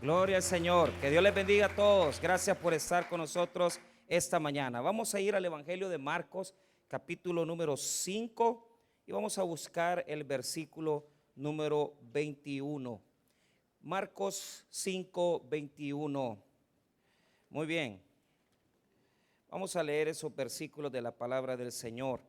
Gloria al Señor. Que Dios les bendiga a todos. Gracias por estar con nosotros esta mañana. Vamos a ir al Evangelio de Marcos, capítulo número 5, y vamos a buscar el versículo número 21. Marcos 5, 21. Muy bien. Vamos a leer esos versículos de la palabra del Señor.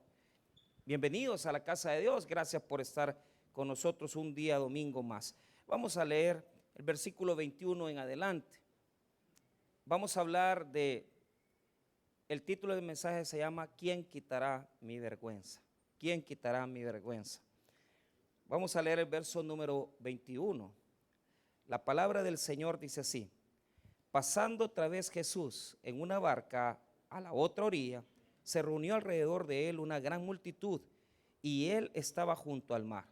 Bienvenidos a la casa de Dios. Gracias por estar con nosotros un día domingo más. Vamos a leer el versículo 21 en adelante. Vamos a hablar el título del mensaje se llama ¿Quién quitará mi vergüenza? ¿Quién quitará mi vergüenza? Vamos a leer el verso número 21. La palabra del Señor dice así: pasando otra vez Jesús en una barca a la otra orilla, se reunió alrededor de él una gran multitud, y él estaba junto al mar.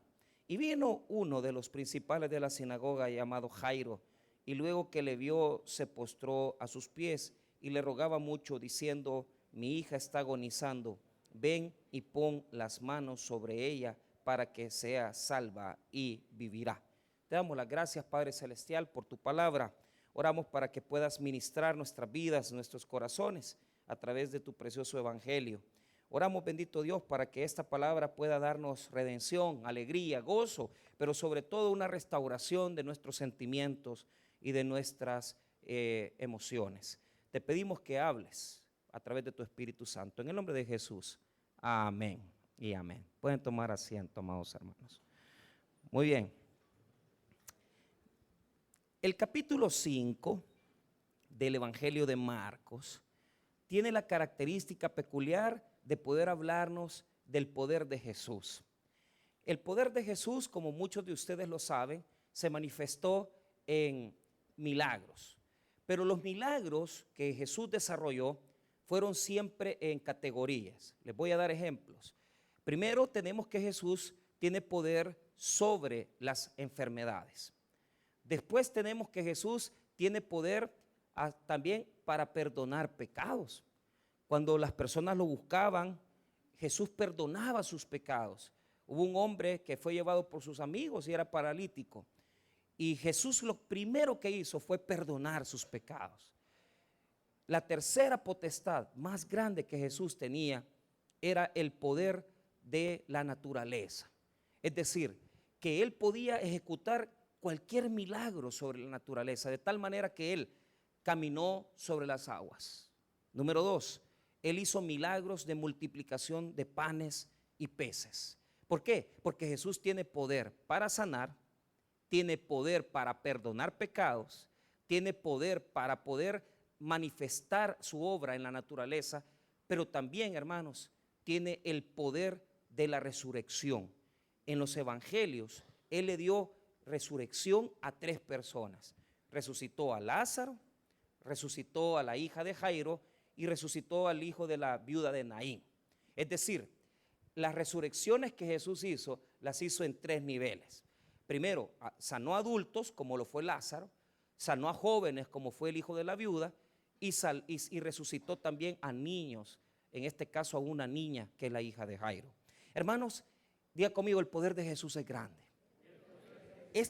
Y vino uno de los principales de la sinagoga llamado Jairo, y luego que le vio se postró a sus pies y le rogaba mucho diciendo: mi hija está agonizando, ven y pon las manos sobre ella para que sea salva y vivirá. Te damos las gracias, Padre Celestial, por tu palabra. Oramos para que puedas ministrar nuestras vidas, nuestros corazones a través de tu precioso evangelio. Oramos, bendito Dios, para que esta palabra pueda darnos redención, alegría, gozo, pero sobre todo una restauración de nuestros sentimientos y de nuestras emociones. Te pedimos que hables a través de tu Espíritu Santo. En el nombre de Jesús. Amén y amén. Pueden tomar asiento, amados hermanos. Muy bien. El capítulo 5 del Evangelio de Marcos tiene la característica peculiar de poder hablarnos del poder de Jesús. El poder de Jesús, como muchos de ustedes lo saben, se manifestó en milagros. Pero los milagros que Jesús desarrolló fueron siempre en categorías. Les voy a dar ejemplos. Primero tenemos que Jesús tiene poder sobre las enfermedades. Después tenemos que Jesús tiene poder también para perdonar pecados. Cuando las personas lo buscaban, Jesús perdonaba sus pecados. Hubo un hombre que fue llevado por sus amigos y era paralítico. Y Jesús lo primero que hizo fue perdonar sus pecados. La tercera potestad más grande que Jesús tenía era el poder de la naturaleza. Es decir, que él podía ejecutar cualquier milagro sobre la naturaleza, de tal manera que él caminó sobre las aguas. Número 2, él hizo milagros de multiplicación de panes y peces. ¿Por qué? Porque Jesús tiene poder para sanar, tiene poder para perdonar pecados, tiene poder para poder manifestar su obra en la naturaleza, pero también, hermanos, tiene el poder de la resurrección. En los evangelios, él le dio resurrección a 3 personas. Resucitó a Lázaro, resucitó a la hija de Jairo y resucitó al hijo de la viuda de Naín. Es decir, las resurrecciones que Jesús hizo, las hizo en 3 niveles. Primero, sanó a adultos, como lo fue Lázaro, sanó a jóvenes, como fue el hijo de la viuda, y resucitó también a niños, en este caso a una niña que es la hija de Jairo. Hermanos, diga conmigo, el poder de Jesús es grande. Le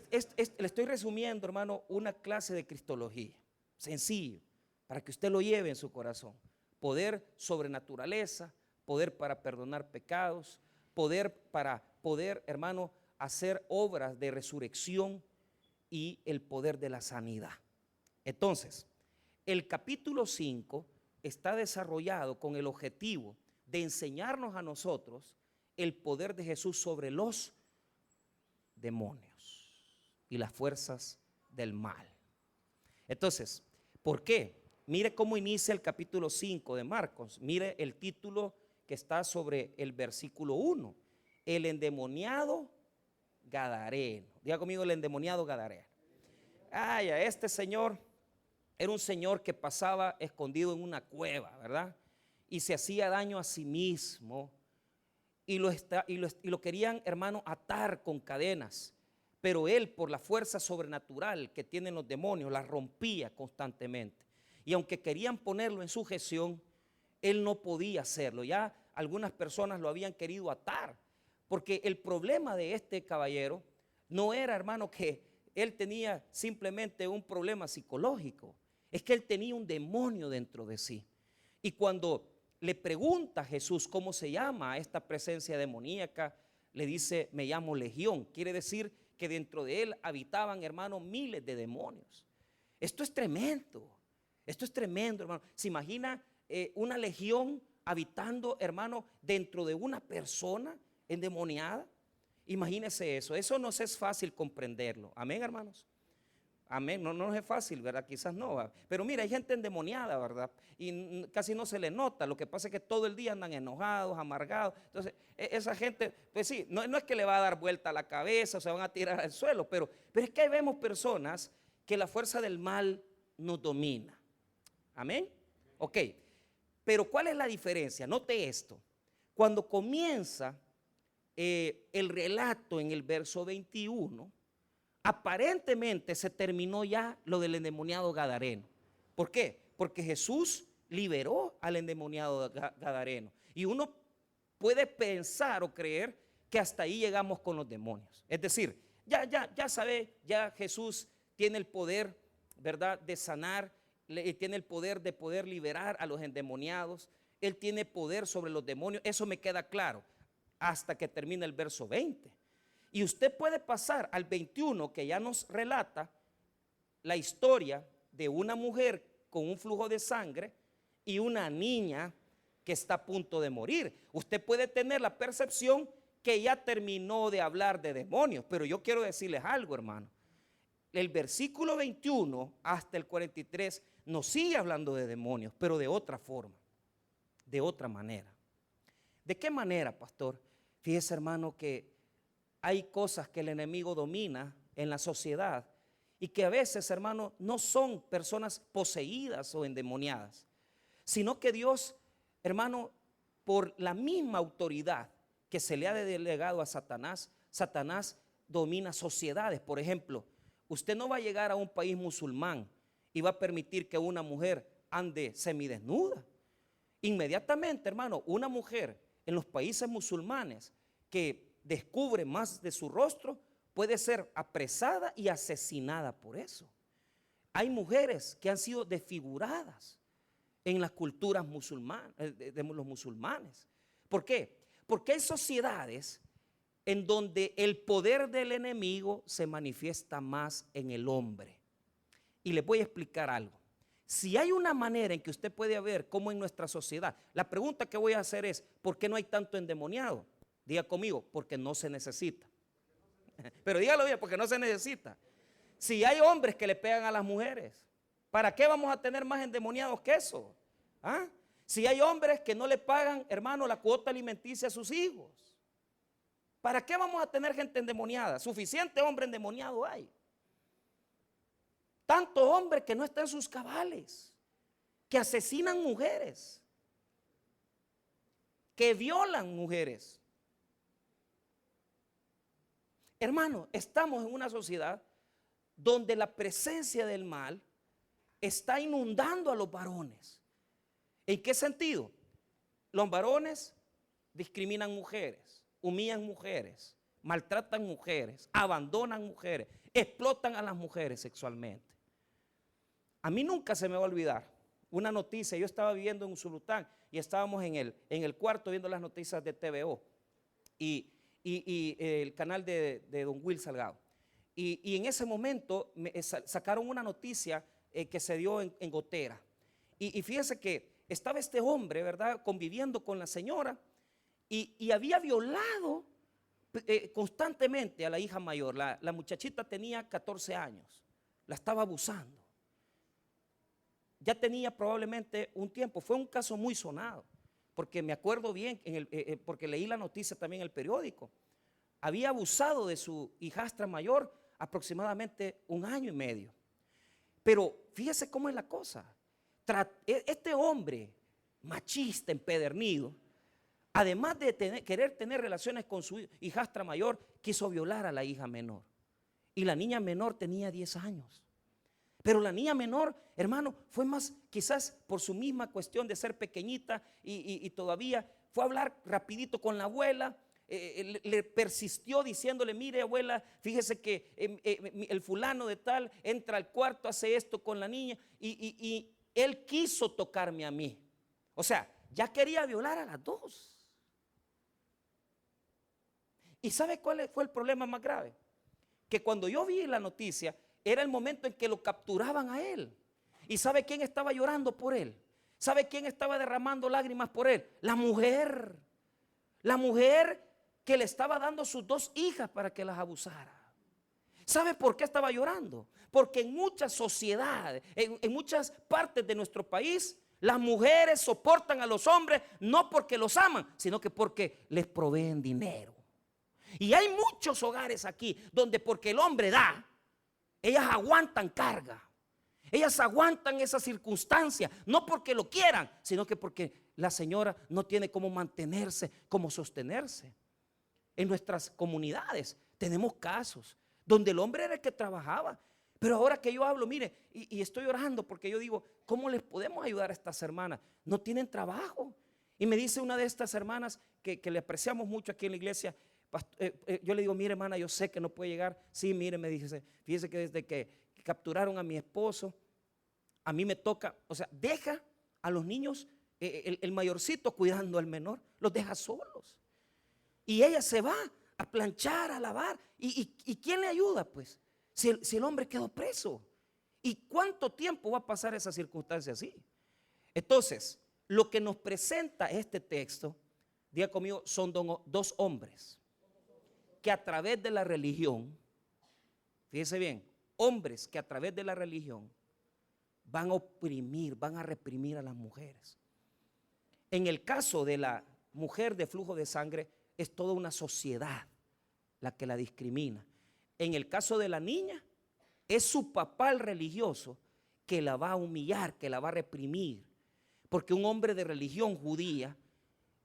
estoy resumiendo, hermano, una clase de cristología, sencillo, para que usted lo lleve en su corazón. Poder sobre naturaleza, poder para perdonar pecados, poder para poder, hermano, hacer obras de resurrección y el poder de la sanidad. Entonces, el capítulo 5 está desarrollado con el objetivo de enseñarnos a nosotros el poder de Jesús sobre los demonios y las fuerzas del mal. Entonces, ¿por qué? Mire cómo inicia el capítulo 5 de Marcos. Mire el título que está sobre el versículo 1. El endemoniado gadareno. Diga conmigo, el endemoniado gadareno. Ay, este señor era un señor que pasaba escondido en una cueva, ¿verdad? Y se hacía daño a sí mismo. Y lo querían, hermano, atar con cadenas. Pero él, por la fuerza sobrenatural que tienen los demonios, la rompía constantemente. Y aunque querían ponerlo en sujeción, él no podía hacerlo. Ya algunas personas lo habían querido atar, porque el problema de este caballero no era, hermano, que él tenía simplemente un problema psicológico, es que él tenía un demonio dentro de sí. Y cuando le pregunta a Jesús cómo se llama esta presencia demoníaca, le dice, me llamo Legión. Quiere decir que dentro de él habitaban, hermano, miles de demonios. Esto es tremendo, hermano. ¿Se imagina una legión habitando, hermano, dentro de una persona endemoniada? Imagínese eso nos es fácil comprenderlo. Amén, hermanos. Amén, no nos es fácil, ¿verdad? Quizás no, ¿verdad? Pero mira, hay gente endemoniada, ¿verdad? Y casi no se le nota. Lo que pasa es que todo el día andan enojados, amargados. Entonces, esa gente, pues sí, no es que le va a dar vuelta a la cabeza o se van a tirar al suelo, pero es que ahí vemos personas que la fuerza del mal nos domina. Amén. Ok, pero ¿cuál es la diferencia? Note esto. Cuando comienza el relato en el verso 21, aparentemente se terminó ya lo del endemoniado gadareno. ¿Por qué? Porque Jesús liberó al endemoniado gadareno. Y uno puede pensar o creer que hasta ahí llegamos con los demonios. Es decir, ya sabe, ya Jesús tiene el poder, ¿verdad?, de sanar, tiene el poder de poder liberar a los endemoniados. Él tiene poder sobre los demonios, eso me queda claro, hasta que termine el verso 20. Y usted puede pasar al 21, que ya nos relata la historia de una mujer con un flujo de sangre y una niña que está a punto de morir. Usted puede tener la percepción que ya terminó de hablar de demonios, pero yo quiero decirles algo, hermano. El versículo 21 hasta el 43 nos sigue hablando de demonios, pero de otra forma, de otra manera. ¿De qué manera, pastor? Fíjese, hermano, que hay cosas que el enemigo domina en la sociedad y que a veces, hermano, no son personas poseídas o endemoniadas, sino que Dios, hermano, por la misma autoridad que se le ha delegado a Satanás, Satanás domina sociedades. Por ejemplo, usted no va a llegar a un país musulmán y va a permitir que una mujer ande semidesnuda. Inmediatamente, hermano, una mujer en los países musulmanes que descubre más de su rostro puede ser apresada y asesinada por eso. Hay mujeres que han sido desfiguradas en las culturas musulmanas, de los musulmanes. ¿Por qué? Porque hay sociedades en donde el poder del enemigo se manifiesta más en el hombre. Y les voy a explicar algo. Si hay una manera en que usted puede ver cómo en nuestra sociedad, la pregunta que voy a hacer es, ¿por qué no hay tanto endemoniado? Diga conmigo, porque no se necesita. Pero dígalo bien, porque no se necesita. Si hay hombres que le pegan a las mujeres, ¿para qué vamos a tener más endemoniados que eso? ¿Ah? Si hay hombres que no le pagan, hermano, la cuota alimenticia a sus hijos, ¿para qué vamos a tener gente endemoniada? Suficiente hombre endemoniado hay. Tanto hombre que no está en sus cabales, que asesinan mujeres, que violan mujeres. Hermano, estamos en una sociedad donde la presencia del mal está inundando a los varones. ¿En qué sentido? Los varones discriminan mujeres, humillan mujeres, maltratan mujeres, abandonan mujeres, explotan a las mujeres sexualmente. A mí nunca se me va a olvidar una noticia. Yo estaba viviendo en Usulután y estábamos en el cuarto viendo las noticias de TVO y el canal de don Will Salgado. Y en ese momento sacaron una noticia que se dio en Gotera. Y fíjese que estaba este hombre, ¿verdad?, conviviendo con la señora y había violado constantemente a la hija mayor. La muchachita tenía 14 años, la estaba abusando. Ya tenía probablemente un tiempo, fue un caso muy sonado, porque me acuerdo bien, porque leí la noticia también en el periódico. Había abusado de su hijastra mayor aproximadamente 1 año y medio. Pero fíjese cómo es la cosa. Este hombre machista, empedernido, además de querer tener relaciones con su hijastra mayor, quiso violar a la hija menor. Y la niña menor tenía 10 años. Pero la niña menor, hermano, fue más, quizás por su misma cuestión de ser pequeñita y todavía fue a hablar rapidito con la abuela. le persistió diciéndole, mire abuela, fíjese que el fulano de tal entra al cuarto, hace esto con la niña y él quiso tocarme a mí. O sea, ya quería violar a las dos. ¿Y sabe cuál fue el problema más grave? Que cuando yo vi la noticia, era el momento en que lo capturaban a él. ¿Y sabe quién estaba llorando por él? ¿Sabe quién estaba derramando lágrimas por él? La mujer. La mujer que le estaba dando sus 2 hijas para que las abusara. ¿Sabe por qué estaba llorando? Porque en muchas sociedades, en muchas partes de nuestro país, las mujeres soportan a los hombres no porque los aman, sino que porque les proveen dinero. Y hay muchos hogares aquí donde porque el hombre da, ellas aguantan carga. Ellas aguantan esa circunstancia, no porque lo quieran, sino que porque la señora no tiene cómo mantenerse, cómo sostenerse. En nuestras comunidades tenemos casos donde el hombre era el que trabajaba. Pero ahora que yo hablo, mire, y estoy orando porque yo digo, ¿cómo les podemos ayudar a estas hermanas? No tienen trabajo. Y me dice una de estas hermanas que le apreciamos mucho aquí en la iglesia, yo le digo, mire hermana, yo sé que no puede llegar. Sí, mire, me dice, fíjese que desde que capturaron a mi esposo, a mí me toca, o sea, deja a los niños, el mayorcito cuidando al menor, los deja solos. Y ella se va a planchar, a lavar. ¿Y quién le ayuda pues? Si el hombre quedó preso. ¿Y cuánto tiempo va a pasar esa circunstancia así? Entonces, lo que nos presenta este texto, diga conmigo, son 2 hombres que a través de la religión, fíjese bien, hombres que a través de la religión van a oprimir, van a reprimir a las mujeres. En el caso de la mujer de flujo de sangre, es toda una sociedad la que la discrimina. En el caso de la niña, es su papá el religioso que la va a humillar, que la va a reprimir. Porque un hombre de religión judía,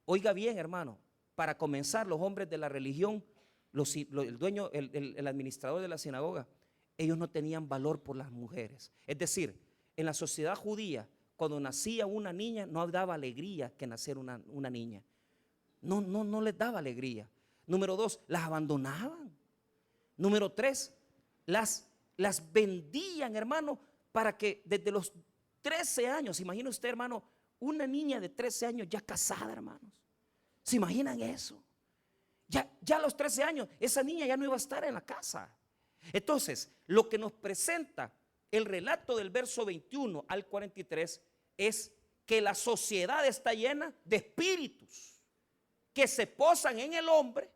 oiga bien hermano, para comenzar los hombres de la religión, el dueño, el administrador de la sinagoga, ellos no tenían valor por las mujeres. Es decir, en la sociedad judía, cuando nacía una niña, no daba alegría que nacer una niña. No les daba alegría. Número 2, las abandonaban. Número 3, las vendían, hermano, para que desde los 13 años, imagina usted, hermano, una niña de 13 años ya casada, hermanos. ¿Se imaginan eso? Ya a los 13 años, esa niña ya no iba a estar en la casa. Entonces, lo que nos presenta el relato del verso 21 al 43 es que la sociedad está llena de espíritus que se posan en el hombre,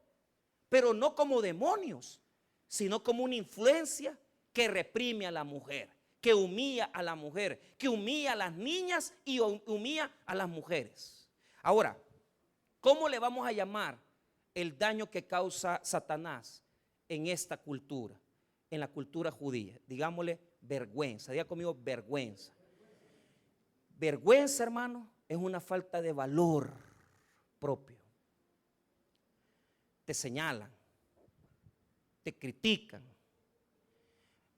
pero no como demonios, sino como una influencia que reprime a la mujer, que humilla a la mujer, que humilla a las niñas y humilla a las mujeres. Ahora, ¿cómo le vamos a llamar el daño que causa Satanás en esta cultura, en la cultura judía? Digámosle vergüenza. Diga conmigo vergüenza. Vergüenza, hermano, es una falta de valor propio. Te señalan, te critican.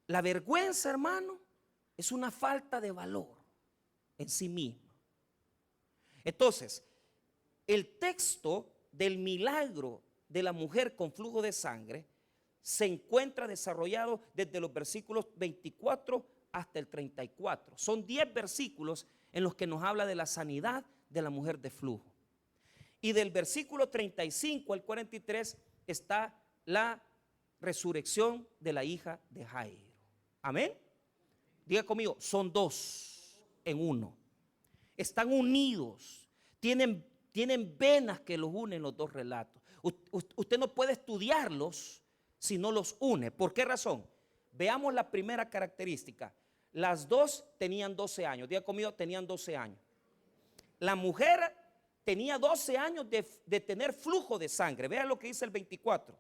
La vergüenza, hermano, es una falta de valor en sí mismo. Entonces, el texto del milagro de la mujer con flujo de sangre se encuentra desarrollado desde los versículos 24 hasta el 34. Son 10 versículos en los que nos habla de la sanidad de la mujer de flujo. Y del versículo 35 al 43 está la resurrección de la hija de Jairo. Amén. Diga conmigo, son 2 en 1. Están unidos, tienen venas que los unen los 2 relatos. Usted no puede estudiarlos si no los une. ¿Por qué razón? Veamos la primera característica. Las 2 tenían 12 años. Diga conmigo, tenían 12 años. La mujer tenía 12 años de tener flujo de sangre. Vea lo que dice el 24.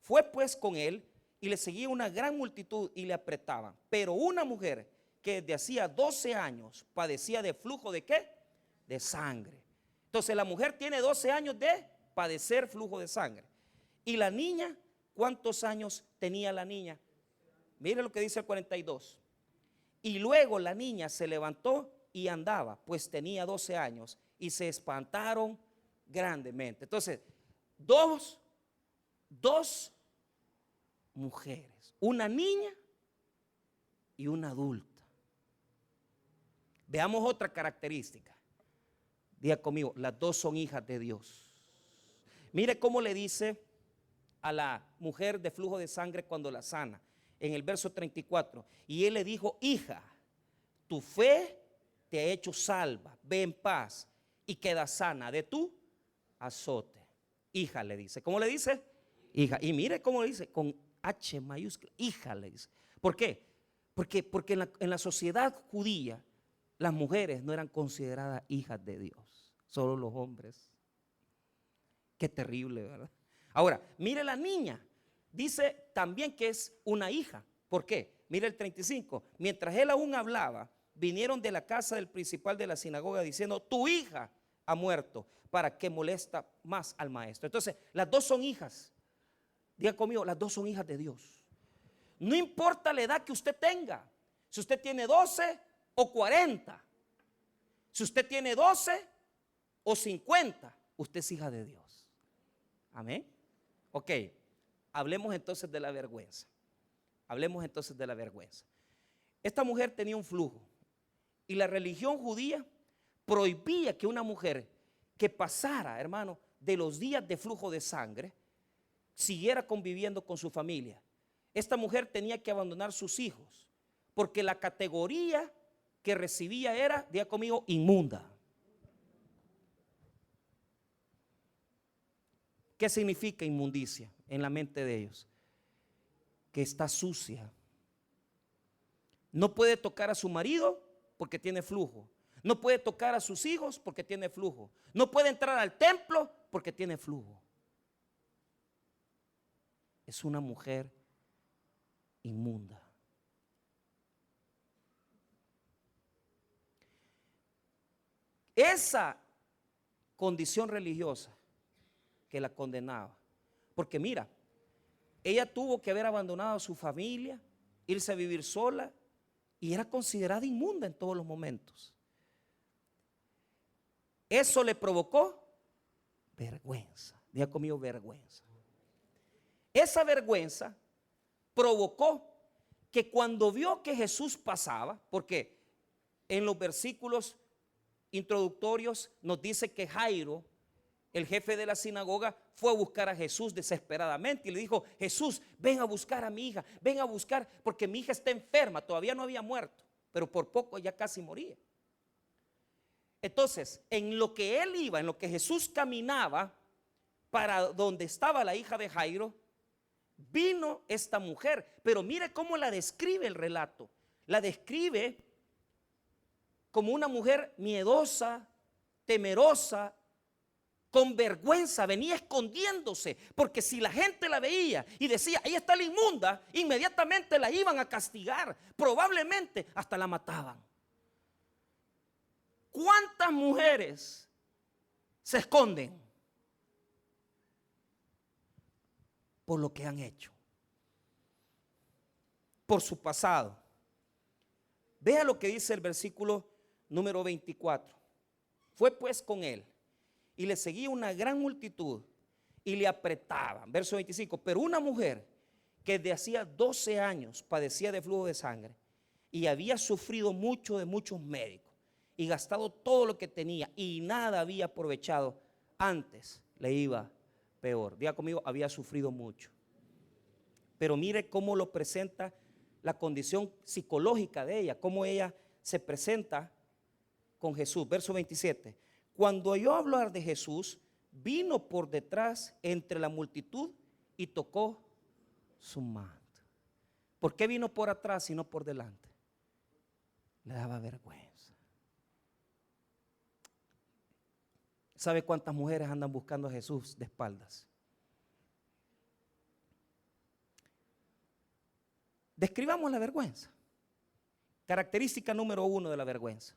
Fue pues con él y le seguía una gran multitud y le apretaban. Pero una mujer que desde hacía 12 años padecía de flujo de ¿qué? De sangre. Entonces la mujer tiene 12 años de padecer flujo de sangre. Y la niña, ¿cuántos años tenía la niña? Mire lo que dice el 42. Y luego la niña se levantó y andaba, pues tenía 12 años, y se espantaron grandemente. Entonces, 2 2 mujeres, una niña y una adulta. Veamos otra característica. Diga conmigo, las 2 son hijas de Dios. Mire cómo le dice a la mujer de flujo de sangre cuando la sana, en el verso 34. Y él le dijo: hija, tu fe te ha hecho salva, ve en paz y queda sana de tu azote. Hija, le dice. ¿Cómo le dice? Hija. Y mire cómo le dice, con H mayúscula, hija, le dice. ¿Por qué? Porque en la sociedad judía las mujeres no eran consideradas hijas de Dios, solo los hombres. Qué terrible, ¿verdad? Ahora, mire la niña, dice también que es una hija. ¿Por qué? Mire el 35. Mientras él aún hablaba, vinieron de la casa del principal de la sinagoga diciendo: tu hija ha muerto, ¿para qué molesta más al maestro? Entonces, las 2 son hijas. Diga conmigo, las 2 son hijas de Dios. No importa la edad que usted tenga, si usted tiene 12 o 40, si usted tiene 12 o 50, usted es hija de Dios. Amén. Ok, hablemos entonces de la vergüenza. Hablemos entonces de la vergüenza. Esta mujer tenía un flujo y la religión judía prohibía que una mujer que pasara, hermano, de los días de flujo de sangre, siguiera conviviendo con su familia. Esta mujer tenía que abandonar sus hijos porque la categoría que recibía era, diga conmigo, inmunda. ¿Qué significa inmundicia en la mente de ellos? Que está sucia. No puede tocar a su marido porque tiene flujo. No puede tocar a sus hijos porque tiene flujo. No puede entrar al templo porque tiene flujo. Es una mujer inmunda. Esa condición religiosa que la condenaba, porque mira, ella tuvo que haber abandonado a su familia, irse a vivir sola, y era considerada inmunda en todos los momentos. Eso le provocó vergüenza. Diga conmigo, vergüenza. Esa vergüenza provocó que cuando vio que Jesús pasaba, porque en los versículos introductorios nos dice que Jairo, el jefe de la sinagoga, fue a buscar a Jesús desesperadamente y le dijo: Jesús, ven a buscar a mi hija, ven a buscar, porque mi hija está enferma, todavía no había muerto, pero por poco ya casi moría. Entonces, en lo que él iba, en lo que Jesús caminaba para donde estaba la hija de Jairo, vino esta mujer. Pero mire cómo la describe el relato. La describe como una mujer miedosa, temerosa, con vergüenza, venía escondiéndose, porque si la gente la veía y decía: ahí está la inmunda, inmediatamente la iban a castigar, probablemente hasta la mataban. ¿Cuántas mujeres se esconden por lo que han hecho, por su pasado? Vea lo que dice el versículo número 24. Fue pues con él y le seguía una gran multitud y le apretaban. Verso 25. Pero una mujer que desde hacía 12 años padecía de flujo de sangre y había sufrido mucho de muchos médicos y gastado todo lo que tenía y nada había aprovechado, antes le iba peor. Diga conmigo, había sufrido mucho. Pero mire cómo lo presenta la condición psicológica de ella, cómo ella se presenta con Jesús. Verso 27. Cuando oyó hablar de Jesús, vino por detrás entre la multitud y tocó su manto. ¿Por qué vino por atrás y no por delante? Le daba vergüenza. ¿Sabe cuántas mujeres andan buscando a Jesús de espaldas? Describamos la vergüenza. Característica número 1 de la vergüenza.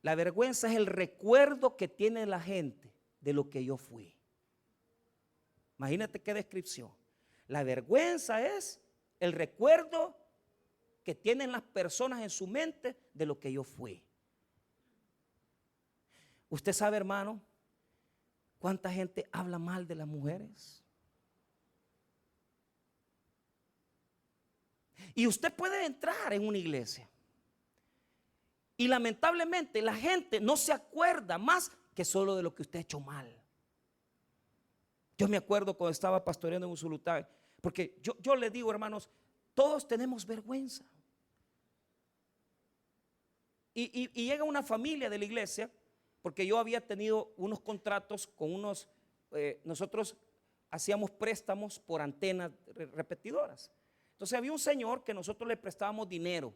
La vergüenza es el recuerdo que tiene la gente de lo que yo fui. Imagínate qué descripción. La vergüenza es el recuerdo que tienen las personas en su mente de lo que yo fui. Usted sabe, hermano, cuánta gente habla mal de las mujeres. Y usted puede entrar en una iglesia y lamentablemente la gente no se acuerda más que solo de lo que usted ha hecho mal. Yo me acuerdo cuando estaba pastoreando en Usulután, porque yo le digo, hermanos, todos tenemos vergüenza. Y llega una familia de la iglesia, porque yo había tenido unos contratos con unos, nosotros hacíamos préstamos por antenas repetidoras. Entonces había un señor que nosotros le prestábamos dinero,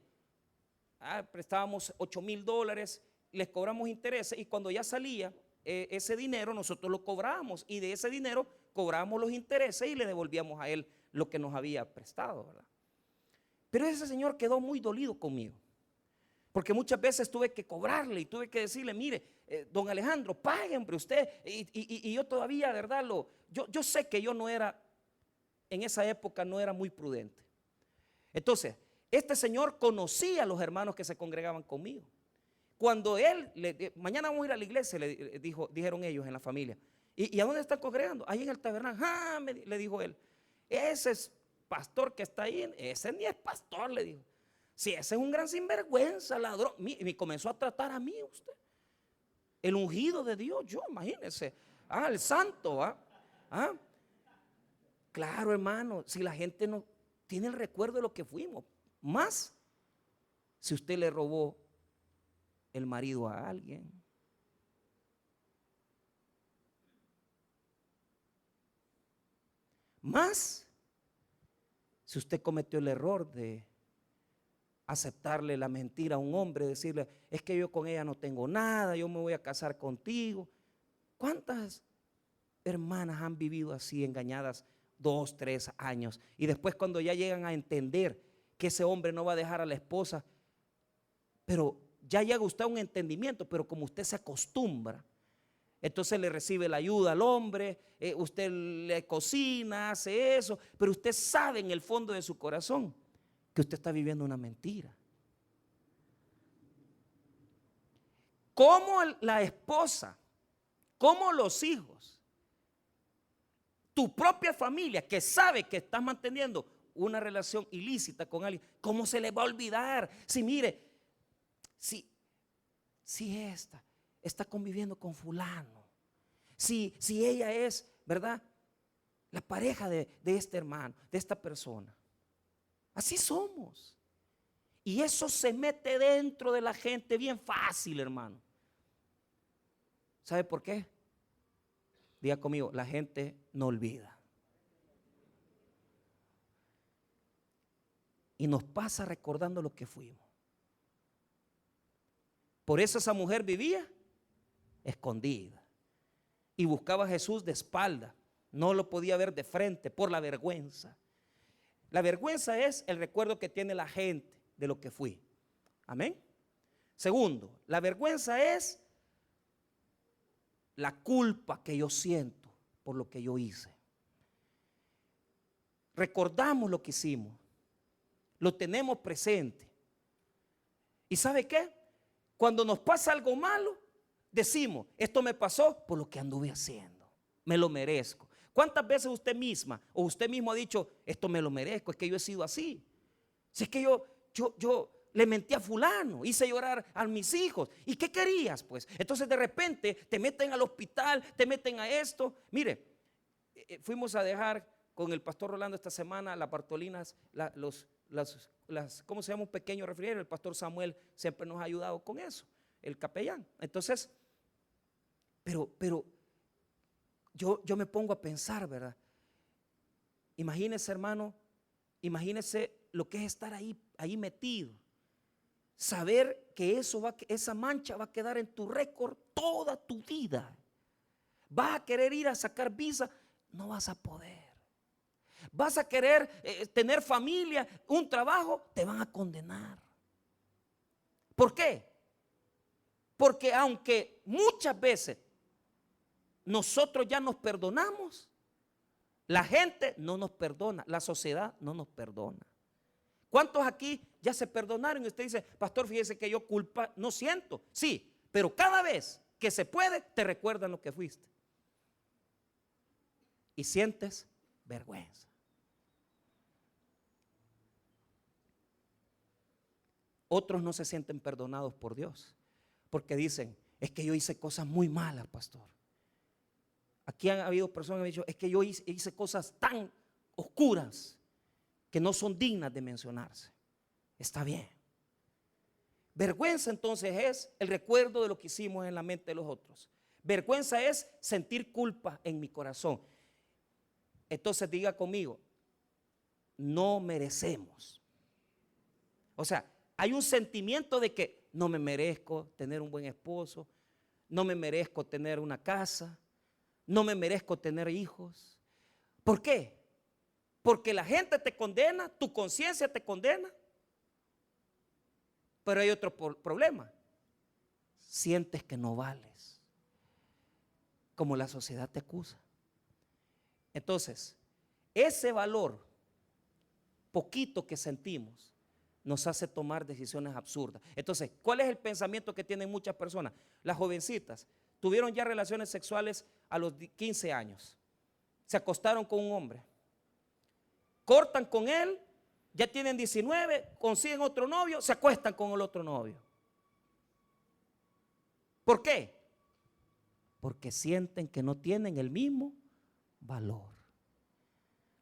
prestábamos $8,000, les cobramos intereses y cuando ya salía ese dinero nosotros lo cobrábamos y de ese dinero cobrábamos los intereses y le devolvíamos a él lo que nos había prestado, ¿verdad? Pero ese señor quedó muy dolido conmigo, porque muchas veces tuve que cobrarle y tuve que decirle, mire, don Alejandro, pague, hombre, usted. Y yo todavía, ¿verdad? Yo sé que yo no era, en esa época no era muy prudente. Entonces, este señor conocía a los hermanos que se congregaban conmigo. Cuando él, mañana vamos a ir a la iglesia, dijeron ellos en la familia. ¿Y a dónde están congregando? Ahí en el tabernáculo. Le dijo él, ese es pastor que está ahí, ese ni es pastor, le dijo. Si ese es un gran sinvergüenza, ladrón. Y me comenzó a tratar a mí usted. El ungido de Dios, yo, imagínese. El santo, Claro, hermano, si la gente no tiene el recuerdo de lo que fuimos, más si usted le robó el marido a alguien. Más si usted cometió el error de aceptarle la mentira a un hombre, decirle, es que yo con ella no tengo nada, yo me voy a casar contigo. ¿Cuántas hermanas han vivido así, engañadas 2, 3 años? Y después cuando ya llegan a entender que ese hombre no va a dejar a la esposa, pero ya llega usted a un entendimiento, pero como usted se acostumbra, entonces le recibe la ayuda al hombre, usted le cocina, hace eso, pero usted sabe en el fondo de su corazón que usted está viviendo una mentira. Como la esposa, como los hijos, tu propia familia que sabe que estás manteniendo una relación ilícita con alguien, ¿cómo se le va a olvidar? Si mire, si esta está conviviendo con fulano, si ella es, ¿verdad?, la pareja de este hermano, de esta persona. Así somos. Y eso se mete dentro de la gente bien fácil, hermano. ¿Sabe por qué? Diga conmigo, la gente no olvida. Y nos pasa recordando lo que fuimos. Por eso esa mujer vivía escondida y buscaba a Jesús de espalda. No lo podía ver de frente por la vergüenza. La vergüenza es el recuerdo que tiene la gente de lo que fui. Amén. Segundo, la vergüenza es la culpa que yo siento por lo que yo hice. Recordamos lo que hicimos, lo tenemos presente. ¿Y sabe qué? Cuando nos pasa algo malo, decimos, esto me pasó por lo que anduve haciendo, me lo merezco. ¿Cuántas veces usted misma o usted mismo ha dicho, esto me lo merezco, es que yo he sido así? Si es que yo le mentí a fulano, hice llorar a mis hijos. ¿Y qué querías, pues? Entonces de repente te meten al hospital, te meten a esto. Mire, fuimos a dejar con el pastor Rolando esta semana las Bartolinas, ¿cómo se llama? Un pequeño refrigerio. El pastor Samuel siempre nos ha ayudado con eso, el capellán. Entonces, pero yo me pongo a pensar, ¿verdad? Imagínese, hermano, imagínese lo que es estar ahí metido. Saber que esa mancha va a quedar en tu récord toda tu vida. Vas a querer ir a sacar visa, no vas a poder. Vas a querer tener familia, un trabajo, te van a condenar. ¿Por qué? Porque aunque muchas veces nosotros ya nos perdonamos, la gente no nos perdona, la sociedad no nos perdona. ¿Cuántos aquí ya se perdonaron? Y usted dice, pastor, fíjese que yo culpa no siento. Sí, pero cada vez que se puede, te recuerdan lo que fuiste. Y sientes vergüenza. Otros no se sienten perdonados por Dios, porque dicen, es que yo hice cosas muy malas, pastor. Aquí han habido personas que me han dicho, es que yo hice cosas tan oscuras que no son dignas de mencionarse. Está bien. Vergüenza entonces es el recuerdo de lo que hicimos en la mente de los otros. Vergüenza es sentir culpa en mi corazón. Entonces diga conmigo, no merecemos. O sea, hay un sentimiento de que no me merezco tener un buen esposo, no me merezco tener una casa, no me merezco tener hijos. ¿Por qué? Porque la gente te condena, tu conciencia te condena. Pero hay otro problema. Sientes que no vales, como la sociedad te acusa. Entonces, ese valor poquito que sentimos nos hace tomar decisiones absurdas. Entonces, ¿cuál es el pensamiento que tienen muchas personas? Las jovencitas tuvieron ya relaciones sexuales a los 15 años. Se acostaron con un hombre. Cortan con él, ya tienen 19, consiguen otro novio, se acuestan con el otro novio. ¿Por qué? Porque sienten que no tienen el mismo valor.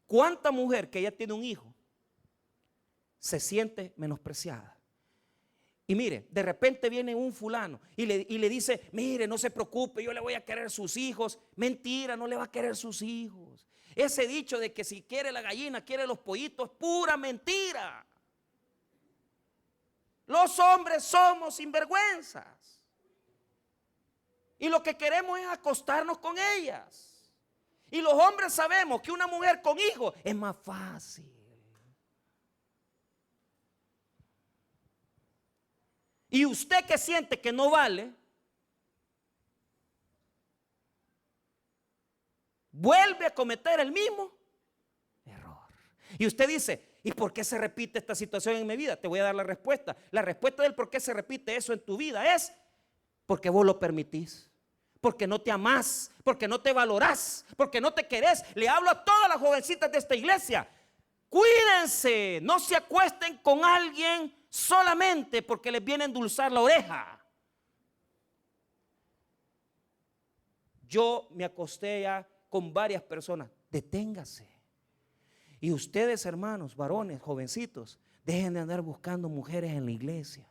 ¿Cuánta mujer que ya tiene un hijo se siente menospreciada? Y mire, de repente viene un fulano y le dice, mire, no se preocupe, yo le voy a querer sus hijos. Mentira, no le va a querer sus hijos. Ese dicho de que si quiere la gallina, quiere los pollitos, es pura mentira. Los hombres somos sinvergüenzas. Y lo que queremos es acostarnos con ellas. Y los hombres sabemos que una mujer con hijos es más fácil. Y usted que siente que no vale, vuelve a cometer el mismo error. Y usted dice, ¿y por qué se repite esta situación en mi vida? Te voy a dar la respuesta. La respuesta del por qué se repite eso en tu vida es porque vos lo permitís, porque no te amás, porque no te valorás, porque no te querés. Le hablo a todas las jovencitas de esta iglesia. Cuídense, no se acuesten con alguien solamente porque les viene a endulzar la oreja. Yo me acosté ya con varias personas. Deténgase. Y ustedes, hermanos, varones, jovencitos, dejen de andar buscando mujeres en la iglesia.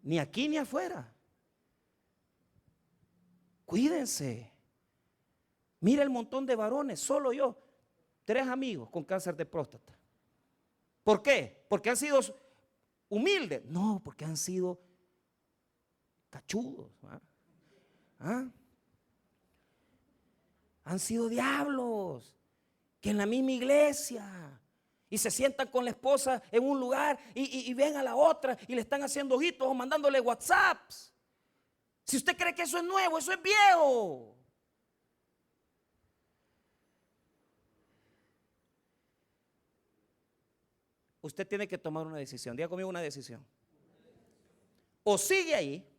Ni aquí ni afuera. Cuídense. Mira el montón de varones, solo yo, 3 amigos con cáncer de próstata. ¿Por qué? ¿Porque han sido humildes? No, porque han sido cachudos. ¿Ah? Han sido diablos que en la misma iglesia y se sientan con la esposa en un lugar y ven a la otra y le están haciendo ojitos o mandándole WhatsApps. Si usted cree que eso es nuevo, eso es viejo. Usted tiene que tomar una decisión. Diga conmigo una decisión. O sigue ahí,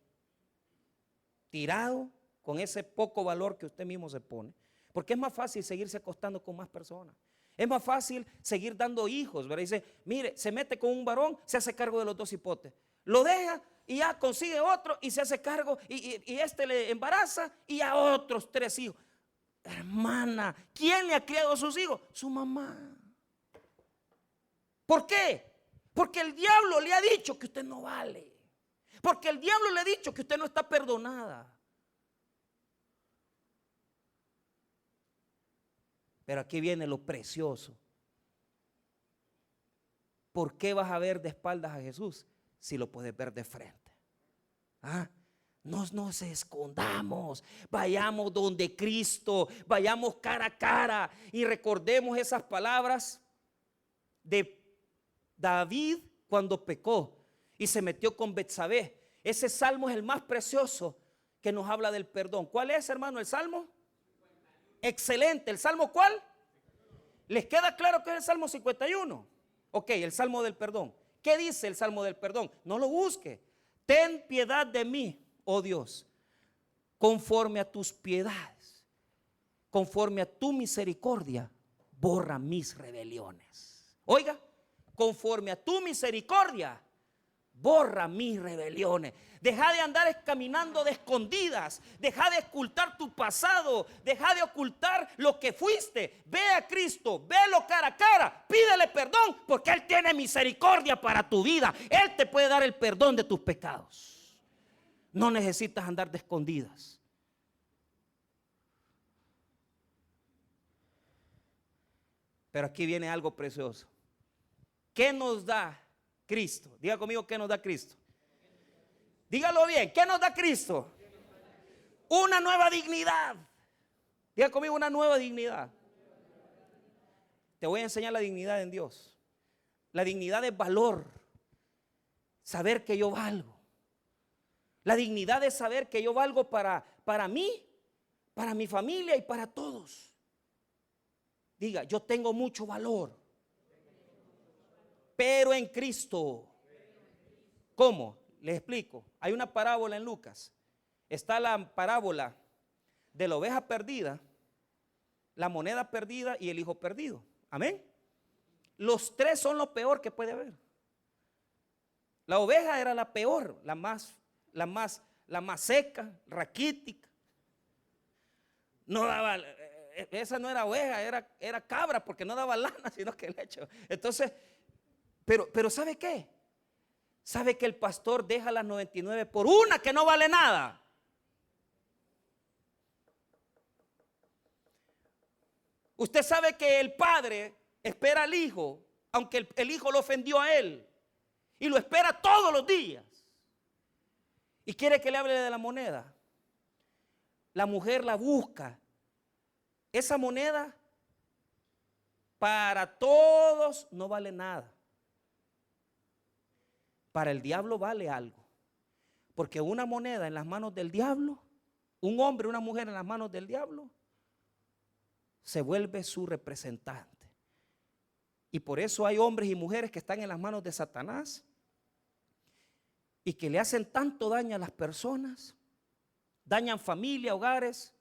tirado con ese poco valor que usted mismo se pone, porque es más fácil seguirse acostando con más personas. Es más fácil seguir dando hijos, ¿verdad? Dice, mire, se mete con un varón, se hace cargo de los 2 hipotes. Lo deja y ya consigue otro y se hace cargo y este le embaraza y a otros 3 hijos. Hermana, ¿quién le ha criado a sus hijos? Su mamá. ¿Por qué? Porque el diablo le ha dicho que usted no vale. Porque el diablo le ha dicho que usted no está perdonada. Pero aquí viene lo precioso. ¿Por qué vas a ver de espaldas a Jesús si lo puedes ver de frente? No nos escondamos, vayamos donde Cristo, vayamos cara a cara y recordemos esas palabras de David cuando pecó y se metió con Betsabé. Ese salmo es el más precioso que nos habla del perdón. ¿Cuál es, hermano, el salmo? Excelente. ¿El salmo cuál? ¿Les queda claro que es el salmo 51? Ok, el salmo del perdón. ¿Qué dice el salmo del perdón? No lo busque. Ten piedad de mí, oh Dios, conforme a tus piedades, conforme a tu misericordia, borra mis rebeliones. Oiga, conforme a tu misericordia, borra mis rebeliones. Deja de andar caminando de escondidas. Deja de ocultar tu pasado. Deja de ocultar lo que fuiste. Ve a Cristo, velo cara a cara. Pídele perdón porque Él tiene misericordia para tu vida. Él te puede dar el perdón de tus pecados. No necesitas andar de escondidas. Pero aquí viene algo precioso. ¿Qué nos da Cristo? Diga conmigo, ¿qué nos da Cristo? Dígalo bien, ¿qué nos da Cristo? Una nueva dignidad. Diga conmigo, una nueva dignidad. Te voy a enseñar la dignidad en Dios. La dignidad es valor. Saber que yo valgo. La dignidad es saber que yo valgo para mí, para mi familia y para todos. Diga, yo tengo mucho valor. Pero en Cristo. ¿Cómo? Les explico. Hay una parábola en Lucas. Está la parábola de la oveja perdida, la moneda perdida y el hijo perdido. Amén. Los tres son lo peor que puede haber. La oveja era la peor, la más seca, raquítica. No daba, esa no era oveja, era cabra, porque no daba lana, sino que leche. Entonces, pero ¿sabe qué? ¿Sabe que el pastor deja las 99 por una que no vale nada? Usted sabe que el padre espera al hijo, aunque el hijo lo ofendió a él, y lo espera todos los días. Y quiere que le hable de la moneda. La mujer la busca. Esa moneda para todos no vale nada. Para el diablo vale algo. Porque una moneda en las manos del diablo, un hombre, una mujer en las manos del diablo, se vuelve su representante. Y por eso hay hombres y mujeres que están en las manos de Satanás y que le hacen tanto daño a las personas, dañan familia, hogares.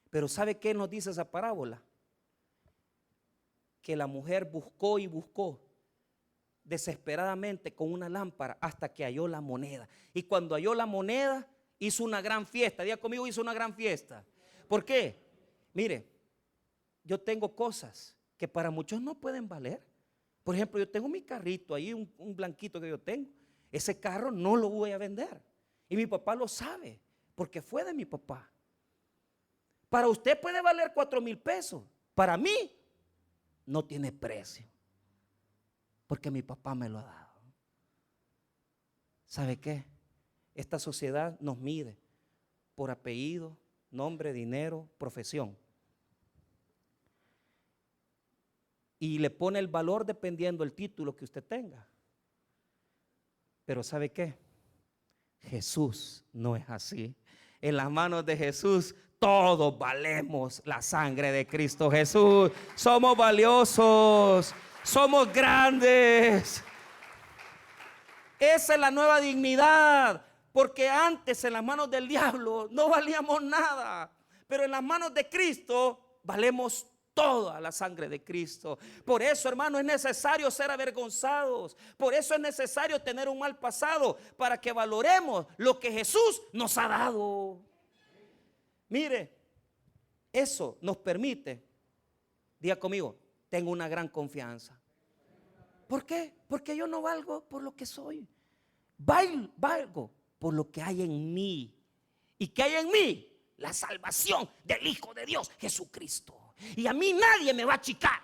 Pero ¿sabe qué nos dice esa parábola? Que la mujer buscó y buscó desesperadamente con una lámpara hasta que halló la moneda. Y cuando halló la moneda, hizo una gran fiesta. Diga conmigo, hizo una gran fiesta. ¿Por qué? Mire, yo tengo cosas que para muchos no pueden valer. Por ejemplo, yo tengo mi carrito ahí, un blanquito que yo tengo. Ese carro no lo voy a vender. Y mi papá lo sabe, porque fue de mi papá. Para usted puede valer 4,000 pesos. Para mí, no tiene precio. Porque mi papá me lo ha dado. ¿Sabe qué? Esta sociedad nos mide por apellido, nombre, dinero, profesión. Y le pone el valor dependiendo del título que usted tenga. Pero ¿sabe qué? Jesús no es así. En las manos de Jesús todos valemos la sangre de Cristo Jesús. Somos valiosos. Somos grandes. Esa es la nueva dignidad. Porque antes en las manos del diablo no valíamos nada. Pero en las manos de Cristo valemos toda la sangre de Cristo. Por eso, hermano, es necesario ser avergonzados. Por eso es necesario tener un mal pasado, para que valoremos lo que Jesús nos ha dado. Mire, eso nos permite, diga conmigo, tengo una gran confianza. ¿Por qué? Porque yo no valgo por lo que soy. Valgo por lo que hay en mí. ¿Y qué hay en mí? La salvación del Hijo de Dios, Jesucristo. Y a mí nadie me va a achicar.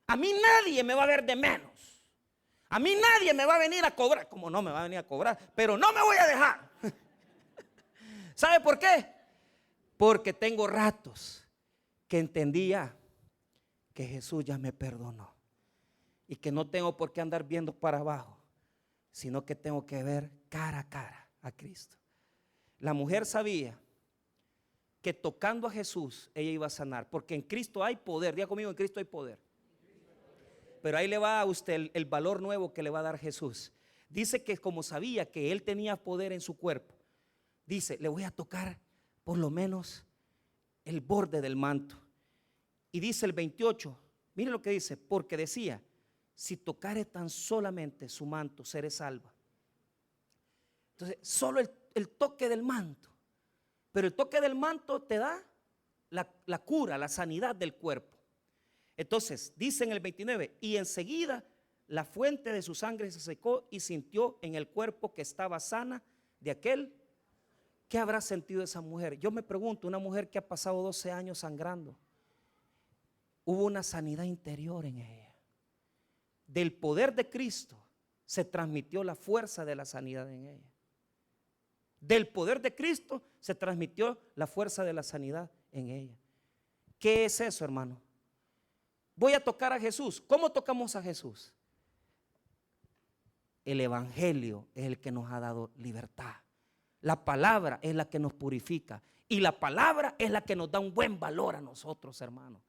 A mí nadie me va a ver de menos. A mí nadie me va a venir a cobrar. Como no me va a venir a cobrar, pero no me voy a dejar. ¿Sabe por qué? Porque tengo ratos que entendía que Jesús ya me perdonó. Y que no tengo por qué andar viendo para abajo, sino que tengo que ver cara a cara a Cristo. La mujer sabía que tocando a Jesús ella iba a sanar, porque en Cristo hay poder. Diga conmigo, en Cristo hay poder. Pero ahí le va a usted el valor nuevo que le va a dar Jesús. Dice que como sabía que él tenía poder en su cuerpo, dice, le voy a tocar por lo menos el borde del manto. Y dice el 28, mire lo que dice, porque decía, si tocare tan solamente su manto, seré salva. Entonces, solo el toque del manto. Pero el toque del manto te da la cura, la sanidad del cuerpo. Entonces, dice en el 29, y enseguida la fuente de su sangre se secó y sintió en el cuerpo que estaba sana de aquel. ¿Qué habrá sentido esa mujer? Yo me pregunto, una mujer que ha pasado 12 años sangrando, hubo una sanidad interior en ella. Del poder de Cristo se transmitió la fuerza de la sanidad en ella. Del poder de Cristo se transmitió la fuerza de la sanidad en ella. ¿Qué es eso, hermano? Voy a tocar a Jesús. ¿Cómo tocamos a Jesús? El evangelio es el que nos ha dado libertad. La palabra es la que nos purifica. Y la palabra es la que nos da un buen valor a nosotros, hermanos.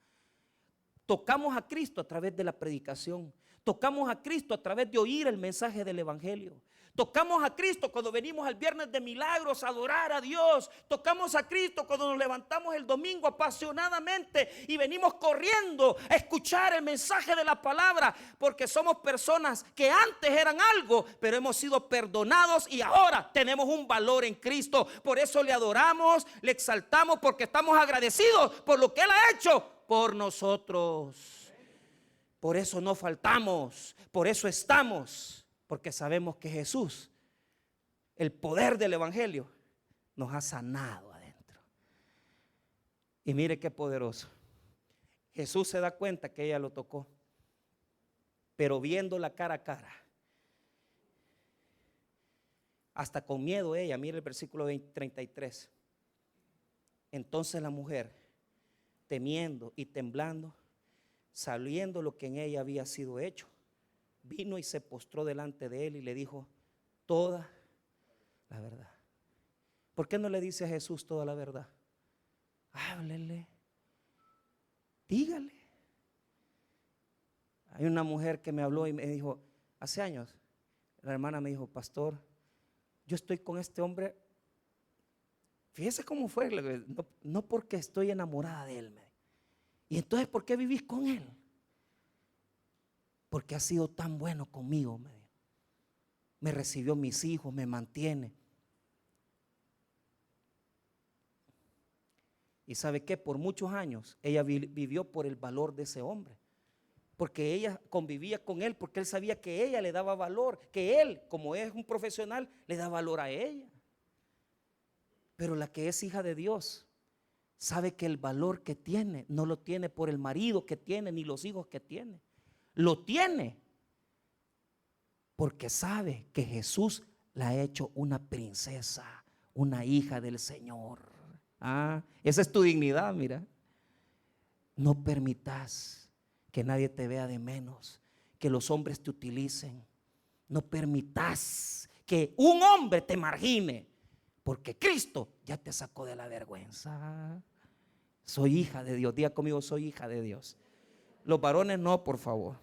Tocamos a Cristo a través de la predicación. Tocamos a Cristo a través de oír el mensaje del evangelio. Tocamos a Cristo cuando venimos al viernes de milagros a adorar a Dios. Tocamos a Cristo cuando nos levantamos el domingo apasionadamente y venimos corriendo a escuchar el mensaje de la palabra, porque somos personas que antes eran algo, pero hemos sido perdonados y ahora tenemos un valor en Cristo. Por eso le adoramos, le exaltamos, porque estamos agradecidos por lo que Él ha hecho por nosotros. Por eso no faltamos, por eso estamos. Porque sabemos que Jesús, el poder del evangelio, nos ha sanado adentro. Y mire qué poderoso. Jesús se da cuenta que ella lo tocó, pero viéndola cara a cara, hasta con miedo ella. Mire el versículo 33. Entonces la mujer, temiendo y temblando, sabiendo lo que en ella había sido hecho, vino y se postró delante de él y le dijo toda la verdad. ¿Por qué no le dice a Jesús toda la verdad? Háblele, dígale. Hay una mujer que me habló y me dijo, hace años, la hermana me dijo, pastor, yo estoy con este hombre, fíjese cómo fue, no porque estoy enamorada de él. Y entonces, ¿por qué vivís con él? Porque ha sido tan bueno conmigo, me recibió mis hijos, me mantiene. Y ¿sabe qué? Por muchos años ella vivió por el valor de ese hombre, porque ella convivía con él, porque él sabía que ella le daba valor, que él, como es un profesional, le da valor a ella. Pero la que es hija de Dios sabe que el valor que tiene no lo tiene por el marido que tiene ni los hijos que tiene. Lo tiene porque sabe que Jesús la ha hecho una princesa, una hija del Señor. Esa es tu dignidad, mira. No permitas que nadie te vea de menos, que los hombres te utilicen. No permitas que un hombre te margine, porque Cristo ya te sacó de la vergüenza. Soy hija de Dios. Diga conmigo, soy hija de Dios. Los varones no, por favor.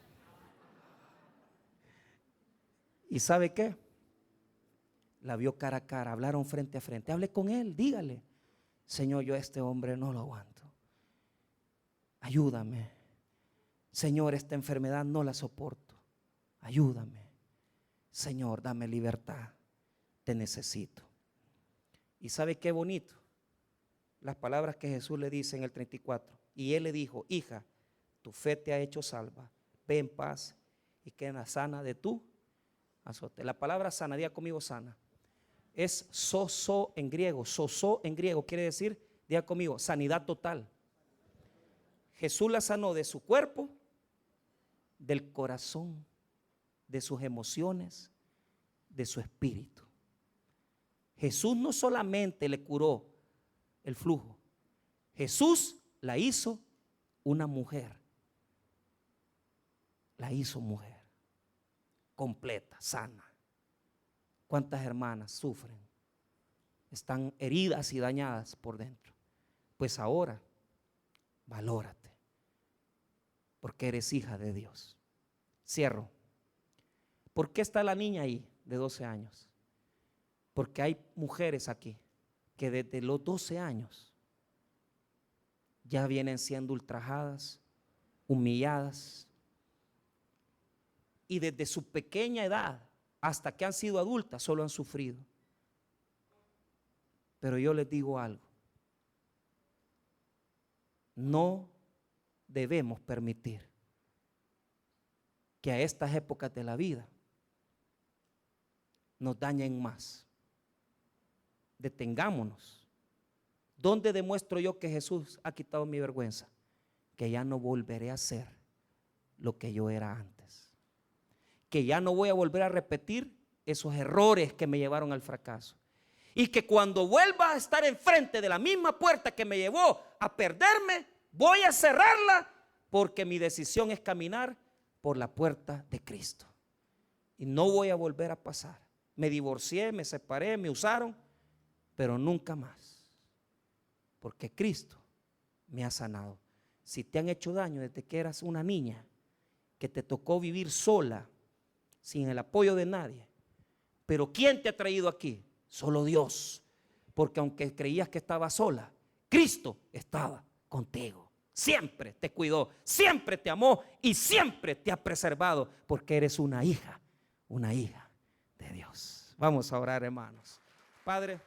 ¿Y sabe qué? La vio cara a cara, hablaron frente a frente. Hable con él, dígale, Señor, yo a este hombre no lo aguanto. Ayúdame. Señor, esta enfermedad no la soporto. Ayúdame. Señor, dame libertad. Te necesito. ¿Y sabe qué bonito? Las palabras que Jesús le dice en el 34. Y él le dijo, hija, tu fe te ha hecho salva, ve en paz y queda sana de tu azote. La palabra sana, diga conmigo sana, es soso en griego. Soso en griego quiere decir, diga conmigo, sanidad total. Jesús la sanó de su cuerpo, del corazón, de sus emociones, de su espíritu. Jesús no solamente le curó el flujo, Jesús la hizo una mujer. La hizo mujer completa, sana. ¿Cuántas hermanas sufren? Están heridas y dañadas por dentro. Pues ahora, valórate, porque eres hija de Dios. Cierro. ¿Por qué está la niña ahí de 12 años? Porque hay mujeres aquí que desde los 12 años ya vienen siendo ultrajadas, humilladas. Y desde su pequeña edad hasta que han sido adultas solo han sufrido. Pero yo les digo algo. No debemos permitir que a estas épocas de la vida nos dañen más. Detengámonos. ¿Dónde demuestro yo que Jesús ha quitado mi vergüenza? Que ya no volveré a ser lo que yo era antes. Que ya no voy a volver a repetir esos errores que me llevaron al fracaso. Y que cuando vuelva a estar enfrente de la misma puerta que me llevó a perderme, voy a cerrarla, porque mi decisión es caminar por la puerta de Cristo. Y no voy a volver a pasar. Me divorcié, me separé, me usaron, pero nunca más. Porque Cristo me ha sanado. Si te han hecho daño desde que eras una niña, que te tocó vivir sola, sin el apoyo de nadie, pero ¿quién te ha traído aquí? Solo Dios. Porque aunque creías que estabas sola, Cristo estaba contigo. Siempre te cuidó, siempre te amó y siempre te ha preservado, porque eres una hija de Dios. Vamos a orar, hermanos. Padre.